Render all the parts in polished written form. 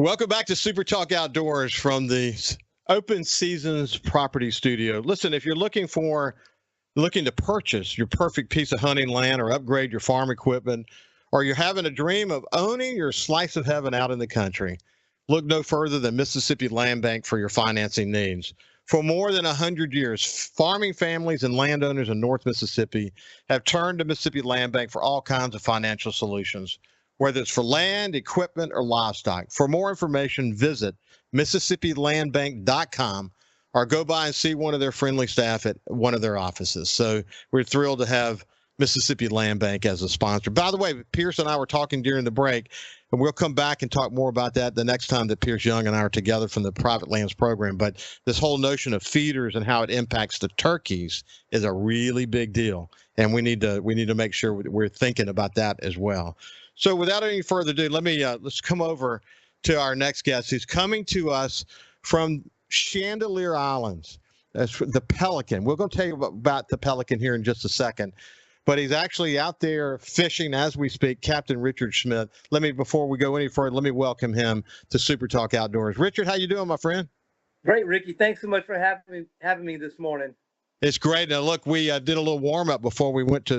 Welcome back to Super Talk Outdoors from the Open Seasons Property Studio. Listen, if you're looking to purchase your perfect piece of hunting land or upgrade your farm equipment, or you're having a dream of owning your slice of heaven out in the country, look no further than Mississippi Land Bank for your financing needs. For more than 100 years, farming families and landowners in North Mississippi have turned to Mississippi Land Bank for all kinds of financial solutions, whether it's for land, equipment, or livestock. For more information, visit MississippiLandBank.com or go by and see one of their friendly staff at one of their offices. So we're thrilled to have Mississippi Land Bank as a sponsor. By the way, Pierce and I were talking during the break, and we'll come back and talk more about that the next time that Pierce Young and I are together from the Private Lands Program. But this whole notion of feeders and how it impacts the turkeys is a really big deal, and we need to make sure we're thinking about that as well. So without any further ado, let's come over to our next guest. He's coming to us from Chandelier Islands. That's the Pelican. We're going to tell you about the Pelican here in just a second. But he's actually out there fishing as we speak, Captain Richard Schmidt. Before we go any further, let me welcome him to Super Talk Outdoors. Richard, how you doing, my friend? Great, Ricky. Thanks so much for having me this morning. It's great. Now, look, we did a little warm-up before we went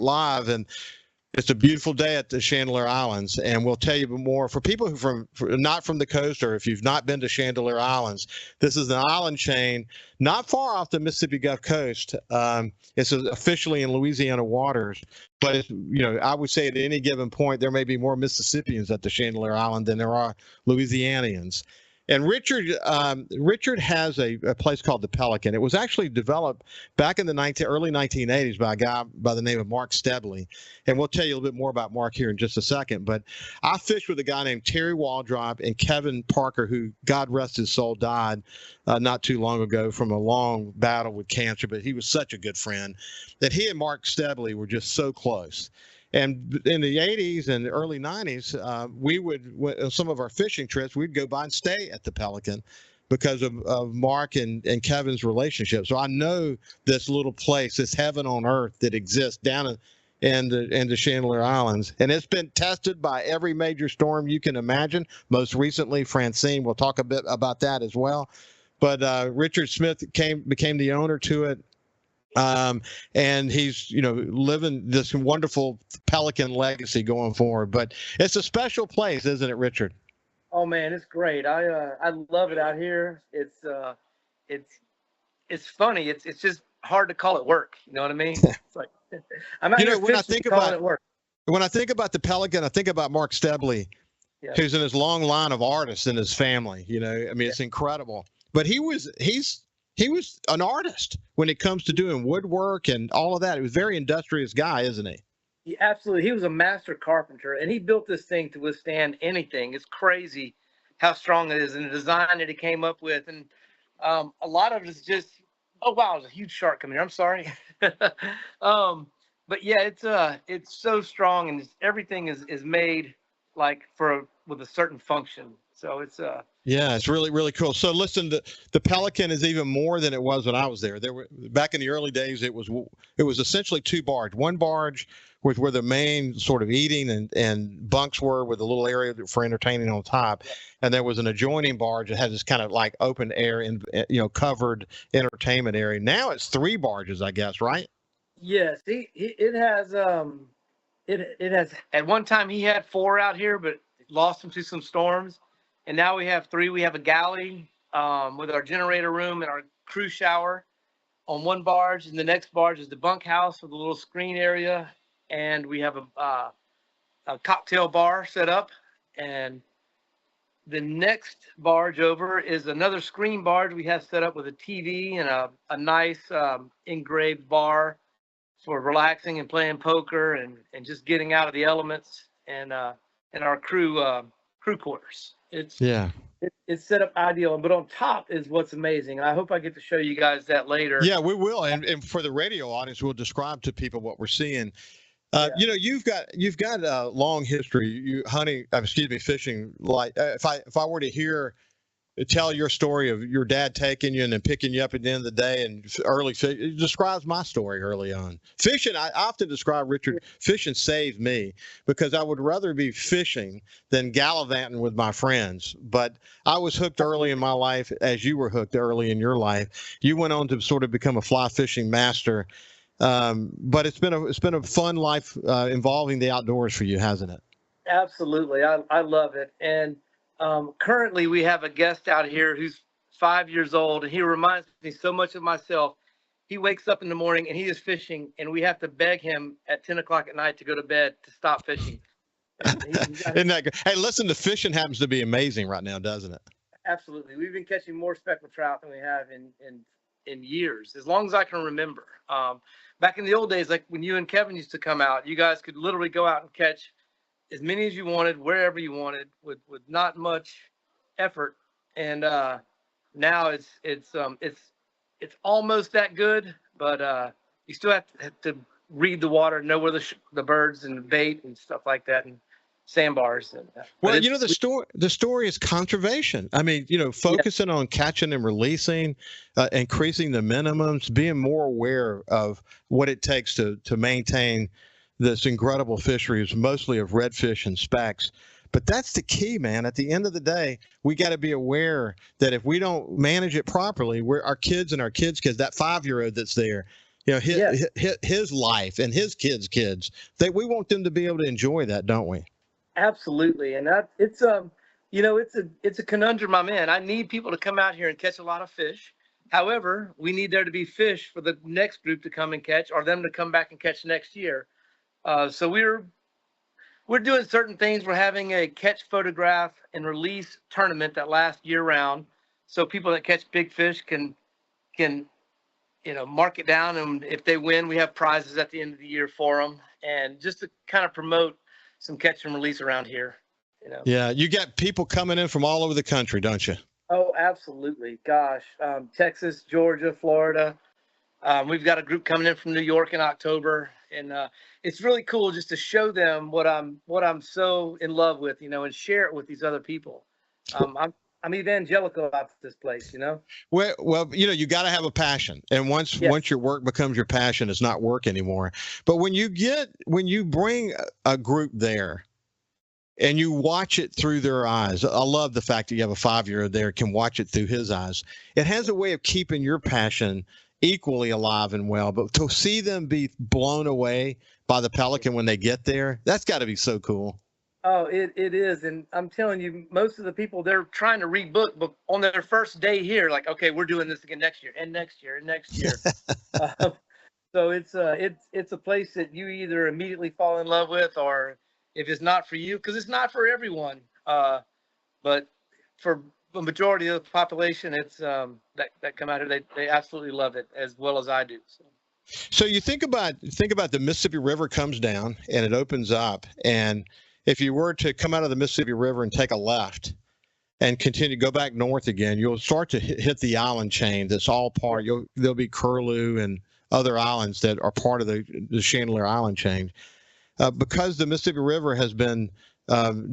live, and it's a beautiful day at the Chandelier Islands, and we'll tell you more. For people who not from the coast, or if you've not been to Chandelier Islands, this is an island chain not far off the Mississippi Gulf Coast. It's officially in Louisiana waters, but I would say at any given point there may be more Mississippians at the Chandelier Island than there are Louisianians. And Richard has a place called the Pelican. It was actually developed back in the early 1980s by a guy by the name of Mark Stebley. And we'll tell you a little bit more about Mark here in just a second. But I fished with a guy named Terry Waldrop and Kevin Parker, who, God rest his soul, died not too long ago from a long battle with cancer. But he was such a good friend that he and Mark Stebley were just so close. And in the 80s and early 90s, we would, some of our fishing trips, we'd go by and stay at the Pelican because of Mark and Kevin's relationship. So I know this little place, this heaven on earth that exists down in the Chandelier Islands. And it's been tested by every major storm you can imagine. Most recently, Francine. We'll talk a bit about that as well. But Richard Schmidt became the owner to it. And he's, living this wonderful Pelican legacy going forward. But it's a special place, isn't it, Richard? Oh man, it's great. I love it out here. It's funny. It's just hard to call it work. You know what I mean? It's like I'm out here when I think about it work. When I think about the Pelican, I think about Mark Stebley, who's in his long line of artists in his family. It's incredible. But he was an artist when it comes to doing woodwork and all of that. He was a very industrious guy, isn't he? He was a master carpenter, and he built this thing to withstand anything. It's crazy how strong it is and the design that he came up with. And a lot of it is just, oh, wow, there's a huge shark coming here. I'm sorry. But yeah, it's so strong, and everything is made like with a certain function. So it's yeah, it's really, really cool. So listen, the Pelican is even more than it was when I was there. Back in the early days, it was essentially two barges. One barge with where the main sort of eating and bunks were, with a little area for entertaining on top, and there was an adjoining barge that had this kind of like open air and covered entertainment area. Now it's three barges, I guess, right? Yes, it has at one time he had four out here, but lost them to some storms. And now we have three. We have a galley with our generator room and our crew shower on one barge. And the next barge is the bunkhouse with a little screen area. And we have a cocktail bar set up. And the next barge over is another screen barge we have set up with a TV and a nice engraved bar for relaxing and playing poker and just getting out of the elements, and our crew quarters. It's set up ideal, but on top is what's amazing. And I hope I get to show you guys that later. Yeah, we will. And for the radio audience, we'll describe to people what we're seeing. You've got a long history fishing. Like if I were to hear tell your story of your dad taking you and then picking you up at the end of the day and early fish. It describes my story early on. Fishing, I often describe, Richard, fishing saved me because I would rather be fishing than gallivanting with my friends. But I was hooked early in my life, as you were hooked early in your life. You went on to sort of become a fly fishing master. But it's been a fun life involving the outdoors for you, hasn't it? Absolutely. I love it. And currently, we have a guest out here who's 5 years old, and he reminds me so much of myself. He wakes up in the morning and he is fishing, and we have to beg him at 10 o'clock at night to go to bed to stop fishing. And Isn't that good? Hey, listen, the fishing happens to be amazing right now, doesn't it? absolutely. We've been catching more speckled trout than we have in years, as long as I can remember. Back in the old days, like when you and Kevin used to come out, you guys could literally go out and catch as many as you wanted, wherever you wanted, with not much effort. And now it's almost that good, but you still have to read the water, know where the birds and the bait and stuff like that, and sandbars. Well, the story is conservation. I mean, focusing on catching and releasing, increasing the minimums, being more aware of what it takes to maintain this incredible fisheries, mostly of redfish and specks. But that's the key, man. At the end of the day, we got to be aware that if we don't manage it properly, our kids and our kids' kids, that 5-year-old that's there, his life and his kids' kids, we want them to be able to enjoy that, don't we? Absolutely. And it's a conundrum, my man. I need people to come out here and catch a lot of fish. However, we need there to be fish for the next group to come and catch, or them to come back and catch next year. So we're doing certain things. We're having a catch, photograph, and release tournament that lasts year round. So people that catch big fish can mark it down, and if they win, we have prizes at the end of the year for them, and just to kind of promote some catch and release around here. Yeah, you got people coming in from all over the country, don't you? Oh, absolutely. Gosh, Texas, Georgia, Florida. We've got a group coming in from New York in October, and it's really cool just to show them what I'm so in love with, and share it with these other people. I'm evangelical about this place. Well, you got to have a passion, and once your work becomes your passion, it's not work anymore. But when you bring a group there, and you watch it through their eyes. I love the fact that you have a 5-year-old there can watch it through his eyes. It has a way of keeping your passion equally alive and well. But to see them be blown away by the Pelican when they get there, that's got to be so cool. Oh, it is. And I'm telling you, most of the people, they're trying to rebook, but on their first day here, like, okay, we're doing this again next year and next year and next year. So it's a place that you either immediately fall in love with, or if it's not for you, because it's not for everyone. But for the majority of the population, it's that come out here, they absolutely love it as well as I do. So you think about the Mississippi River comes down and it opens up, and if you were to come out of the Mississippi River and take a left and continue go back north again, you'll start to hit the island chain. That's all part. There'll be Curlew and other islands that are part of the Chandelier Island chain. Because the Mississippi River has been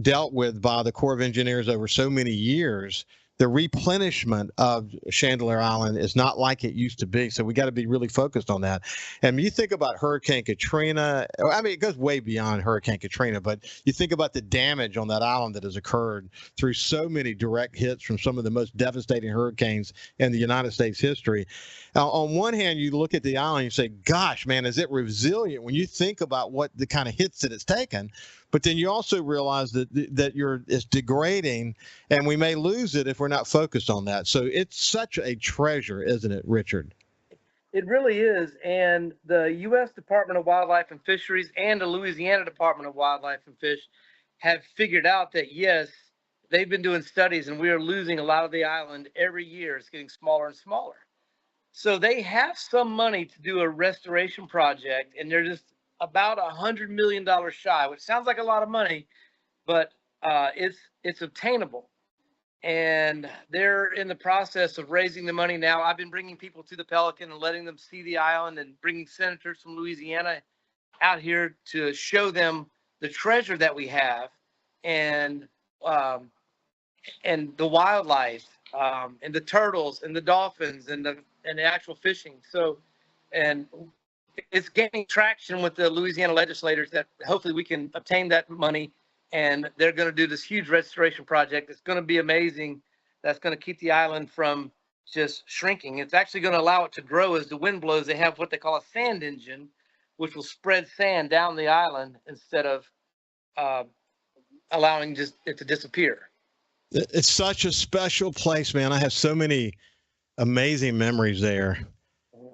dealt with by the Corps of Engineers over so many years, the replenishment of Chandelier Island is not like it used to be. So we got to be really focused on that. And when you think about Hurricane Katrina, I mean, it goes way beyond Hurricane Katrina, but you think about the damage on that island that has occurred through so many direct hits from some of the most devastating hurricanes in the United States history. On one hand, you look at the island and you say, gosh, man, is it resilient when you think about what the kind of hits that it's taken? But then you also realize that it's degrading, and we may lose it if we're not focused on that. So it's such a treasure, isn't it, Richard? It really is. And the U.S. Department of Wildlife and Fisheries and the Louisiana Department of Wildlife and Fish have figured out that, yes, they've been doing studies, and we are losing a lot of the island every year. It's getting smaller and smaller. So they have some money to do a restoration project, and they're just about $100 million shy, which sounds like a lot of money, but it's obtainable. And they're in the process of raising the money now. I've been bringing people to the Pelican and letting them see the island, and bringing senators from Louisiana out here to show them the treasure that we have, and the wildlife and the turtles and the dolphins and the actual fishing. So, and it's gaining traction with the Louisiana legislators that hopefully we can obtain that money, and they're going to do this huge restoration project. It's going to be amazing. That's going to keep the island from just shrinking. It's actually going to allow it to grow as the wind blows. They have what they call a sand engine, which will spread sand down the island instead of uh, allowing just it to disappear. It's such a special place, man. I have so many amazing memories there.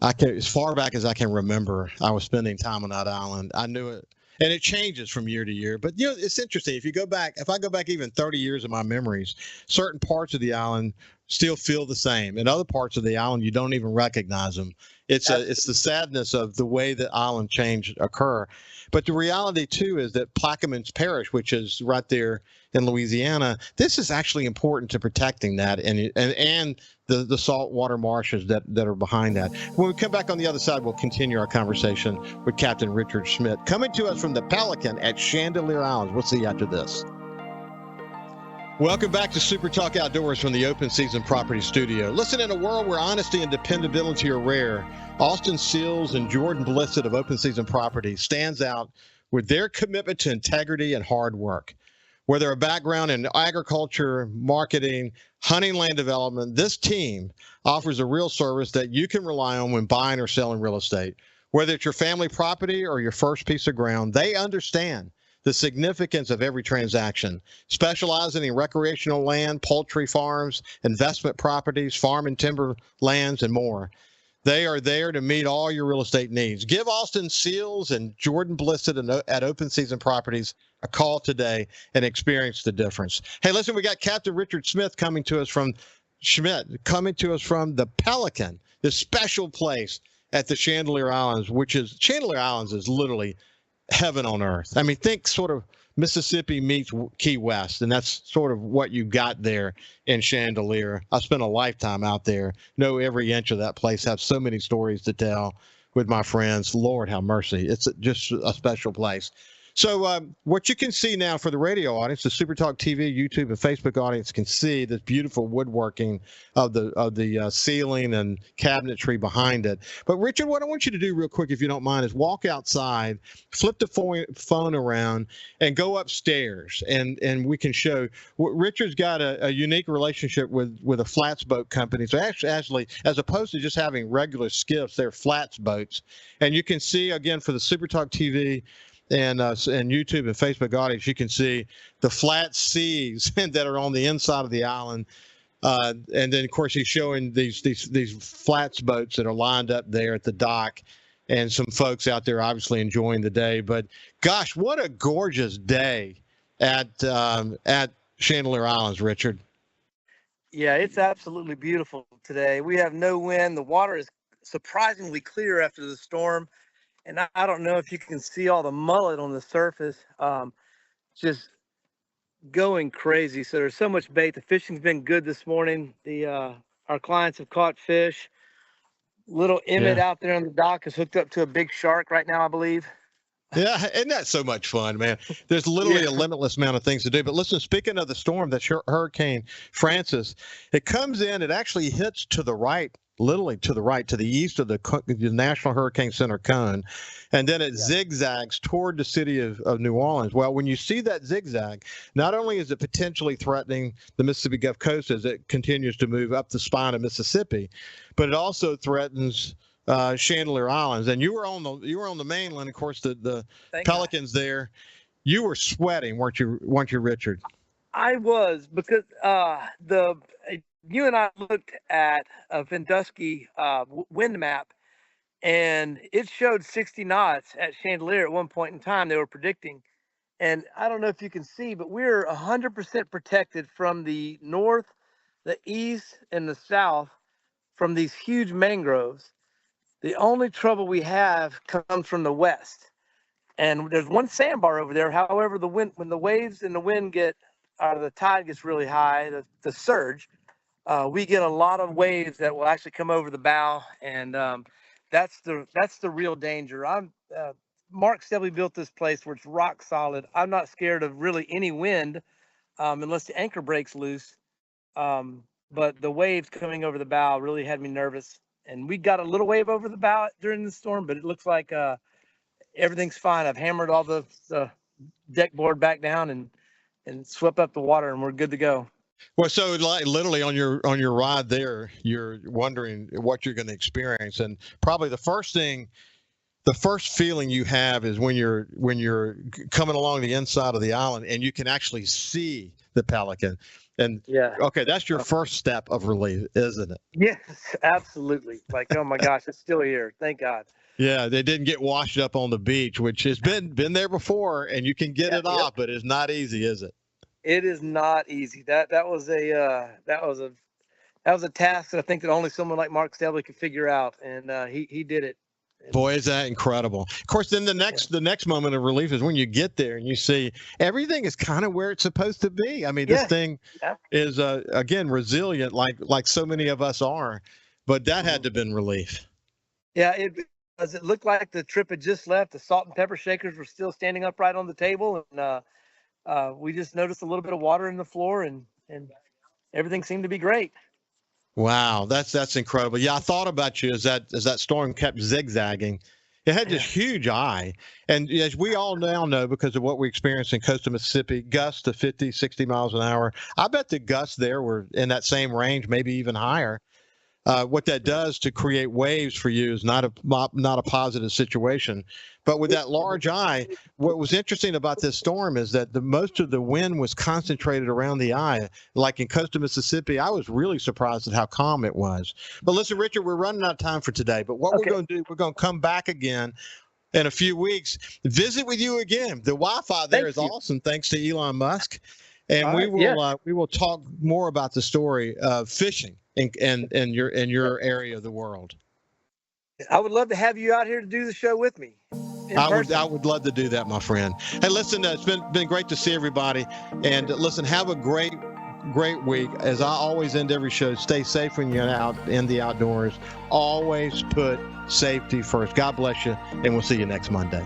As far back as I can remember, I was spending time on that island. I knew it, and it changes from year to year. But it's interesting. If I go back even 30 years of my memories, certain parts of the island still feel the same, and other parts of the island you don't even recognize them. It's the sadness of the way that island change occur. But the reality too is that Plaquemines Parish, which is right there in Louisiana, this is actually important to protecting that and the saltwater marshes that are behind that. When we come back on the other side, we'll continue our conversation with Captain Richard Schmidt, coming to us from the Pelican at Chandelier Island. We'll see you after this. Welcome back to Super Talk Outdoors from the Open Season Property Studio. Listen, in a world where honesty and dependability are rare, Austin Seals and Jordan Blissett of Open Season Property stands out with their commitment to integrity and hard work. Whether a background in agriculture, marketing, hunting, land development, this team offers a real service that you can rely on when buying or selling real estate. Whether it's your family property or your first piece of ground, they understand the significance of every transaction. Specializing in recreational land, poultry farms, investment properties, farm and timber lands, and more. They are there to meet all your real estate needs. Give Austin Seals and Jordan Blissett at Open Season Properties a call today and experience the difference. Hey, listen, we got Captain Richard Schmidt coming to us from the Pelican, this special place at the Chandelier Islands, Chandelier Islands is literally heaven on earth. I mean, think sort of Mississippi meets Key West, and that's sort of what you got there in Chandelier. I spent a lifetime out there, know every inch of that place, have so many stories to tell with my friends. Lord have mercy. It's just a special place. So what you can see now for the radio audience, the SuperTalk TV, YouTube, and Facebook audience can see this beautiful woodworking of the ceiling and cabinetry behind it. But Richard, what I want you to do real quick, if you don't mind, is walk outside, flip the phone around, and go upstairs, and we can show. Richard's got a unique relationship with a flats boat company. So actually, as opposed to just having regular skiffs, they're flats boats, and you can see again for the SuperTalk TV and YouTube and Facebook audience, you can see the flat seas that are on the inside of the island. And then, of course, he's showing these flats boats that are lined up there at the dock, and some folks out there obviously enjoying the day. But gosh, what a gorgeous day at Chandelier Islands, Richard. Yeah, it's absolutely beautiful today. We have no wind. The water is surprisingly clear after the storm. And I don't know if you can see all the mullet on the surface, just going crazy. So there's so much bait. The fishing's been good this morning. Our clients have caught fish. Little Emmett out there on the dock is hooked up to a big shark right now, I believe. Yeah, isn't that so much fun, man? There's literally a limitless amount of things to do. But listen, speaking of the storm, that's Hurricane Francis. It comes in, it actually hits to the right, literally to the right, to the east of the National Hurricane Center cone, and then it zigzags toward the city of New Orleans. Well, when you see that zigzag, not only is it potentially threatening the Mississippi Gulf Coast as it continues to move up the spine of Mississippi, but it also threatens Chandelier Islands. And you were on the mainland, of course, the Pelicans there. You were sweating, weren't you, Richard? I was, because you and I looked at a Vendusky wind map, and it showed 60 knots at Chandelier at one point in time. They were predicting, and I don't know if you can see, but we're 100% protected from the north, the east, and the south from these huge mangroves. The only trouble we have comes from the west, and there's one sandbar over there. However, when the waves and the wind the tide gets really high, the surge, we get a lot of waves that will actually come over the bow, and that's the real danger. Mark Selby built this place where it's rock solid. I'm not scared of really any wind, unless the anchor breaks loose. but the waves coming over the bow really had me nervous. And we got a little wave over the bow during the storm, but it looks like everything's fine. I've hammered all the deck board back down and swept up the water, and we're good to go. Well, so like literally on your ride there, you're wondering what you're going to experience, and probably the first feeling you have is when you're coming along the inside of the island and you can actually see the Pelican. And yeah, okay, that's your first step of relief, isn't it? Yes, absolutely. Like, oh my gosh, it's still here. Thank God. Yeah, they didn't get washed up on the beach, which has been there before, and you can get it off, but it's not easy, is it? It is not easy. That was a task that I think that only someone like Mark Stelby could figure out, and he did it. Boy, is that incredible. Of course, then the next moment of relief is when you get there and you see everything is kind of where it's supposed to be. I mean, this thing is, again, resilient like so many of us are. But that had to have been relief. Yeah, it looked like the trip had just left. The salt and pepper shakers were still standing upright on the table. And we just noticed a little bit of water in the floor, and everything seemed to be great. Wow, that's incredible. Yeah, I thought about you as that storm kept zigzagging. It had this huge eye. And as we all now know, because of what we experienced in coastal Mississippi, gusts to 50, 60 miles an hour. I bet the gusts there were in that same range, maybe even higher. What that does to create waves for you is not a positive situation. But with that large eye, what was interesting about this storm is that most of the wind was concentrated around the eye. Like in coastal Mississippi, I was really surprised at how calm it was. But listen, Richard, we're running out of time for today. But what we're going to do, we're going to come back again in a few weeks, visit with you again. The Wi-Fi there is awesome, thanks to Elon Musk. And we will talk more about the story of fishing in your area of the world. I would love to have you out here to do the show with me. I would love to do that, my friend. Hey, listen, it's been great to see everybody. And listen, have a great week. As I always end every show, stay safe when you're out in the outdoors. Always put safety first. God bless you, and we'll see you next Monday.